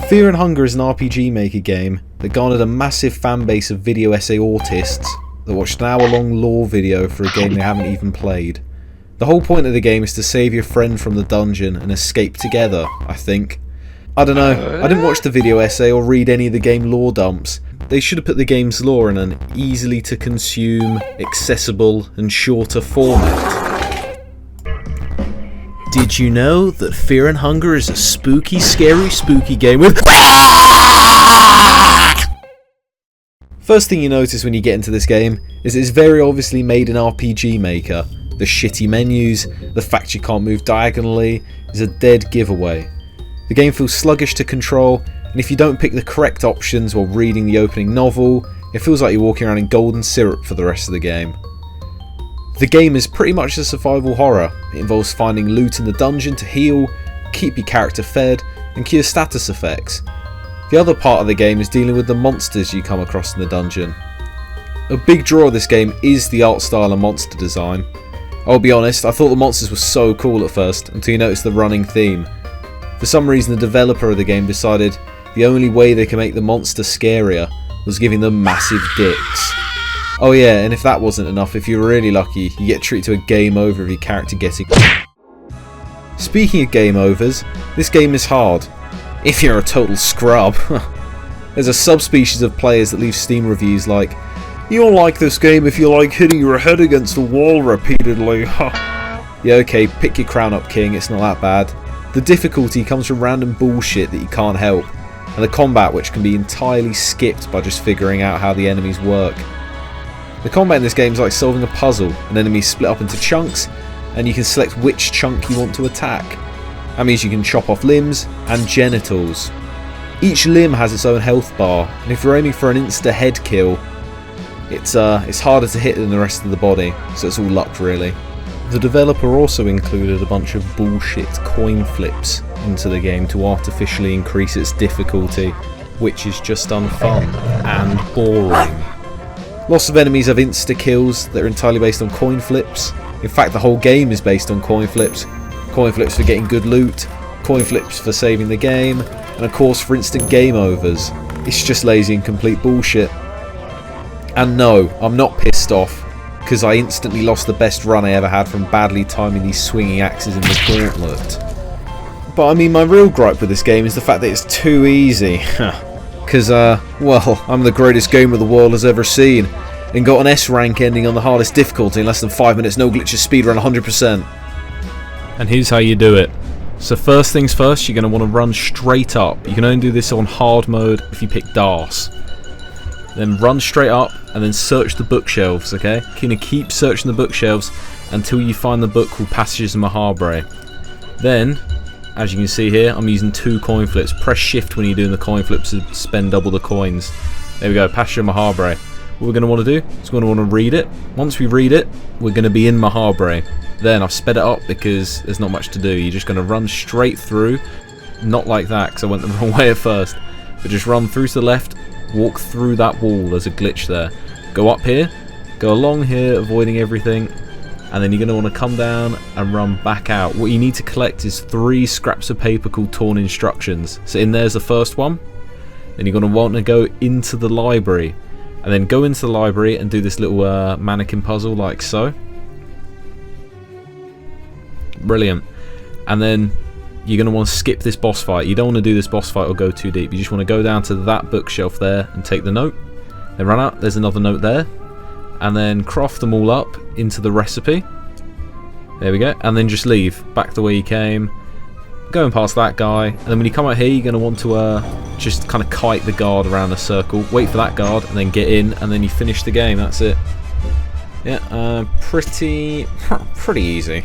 Fear and Hunger is an RPG Maker game that garnered a massive fan base of video essay autists that watched an hour-long lore video for a game they haven't even played. The whole point of the game is to save your friend from the dungeon and escape together, I think. I don't know, I didn't watch the video essay or read any of the game lore dumps. They should have put the game's lore in an easily to consume, accessible and shorter format. Did you know that Fear and Hunger is a spooky, scary, spooky game with... First thing you notice when you get into this game is it's very obviously made in RPG Maker. The shitty menus, the fact you can't move diagonally is a dead giveaway. The game feels sluggish to control, and if you don't pick the correct options while reading the opening novel, it feels like you're walking around in golden syrup for the rest of the game. The game is pretty much a survival horror. It involves finding loot in the dungeon to heal, keep your character fed, and cure status effects. The other part of the game is dealing with the monsters you come across in the dungeon. A big draw of this game is the art style and monster design. I'll be honest, I thought the monsters were so cool at first, until you notice the running theme. For some reason the developer of the game decided the only way they can make the monster scarier was giving them massive dicks. Oh yeah, and if that wasn't enough, if you're really lucky, you get treated to a game over of your character getting... Speaking of game overs, this game is hard. If you're a total scrub. There's a subspecies of players that leave Steam reviews like, "You'll like this game if you like hitting your head against the wall repeatedly." Yeah, okay, pick your crown up, king, it's not that bad. The difficulty comes from random bullshit that you can't help, and the combat which can be entirely skipped by just figuring out how the enemies work. The combat in this game is like solving a puzzle. An enemy is split up into chunks, and you can select which chunk you want to attack. That means you can chop off limbs and genitals. Each limb has its own health bar, and if you're aiming for an insta head kill, it's harder to hit than the rest of the body, so it's all luck really. The developer also included a bunch of bullshit coin flips into the game to artificially increase its difficulty, which is just unfun and boring. Lots of enemies have insta-kills that are entirely based on coin flips. In fact, the whole game is based on coin flips. Coin flips for getting good loot, coin flips for saving the game, and of course for instant game overs. It's just lazy and complete bullshit. And no, I'm not pissed off, because I instantly lost the best run I ever had from badly timing these swinging axes in the gauntlet. But I mean, my real gripe with this game is the fact that it's too easy. Because, well, I'm the greatest gamer the world has ever seen, and got an S rank ending on the hardest difficulty in less than 5 minutes, no glitches, speedrun 100%. And here's how you do it. So first things first, you're going to want to run straight up. You can only do this on hard mode if you pick DARS. Then run straight up, and then search the bookshelves, okay? You're going to keep searching the bookshelves until you find the book called Passages of Mahabre. Then, as you can see here, I'm using 2 coin flips. Press shift when you're doing the coin flips to spend double the coins. There we go, Passages of Mahabre. What we're going to want to do is we're going to want to read it. Once we read it, we're going to be in Mahabre. Then I've sped it up because there's not much to do. You're just going to run straight through. Not like that, because I went the wrong way at first. But just run through to the left, walk through that wall. There's a glitch there. Go up here, go along here, avoiding everything. And then you're going to want to come down and run back out. What you need to collect is 3 scraps of paper called Torn Instructions. So in there's the first one. Then you're going to want to go into the library. And then go into the library and do this little mannequin puzzle like so. Brilliant. And then you're going to want to skip this boss fight. You don't want to do this boss fight or go too deep. You just want to go down to that bookshelf there and take the note. Then run out. There's another note there. And then craft them all up into the recipe. There we go. And then just leave. Back the way you came. Going past that guy. And then when you come out here, you're going to want to just kind of kite the guard around a circle. Wait for that guard and then get in. And then you finish the game. That's it. Yeah, pretty easy.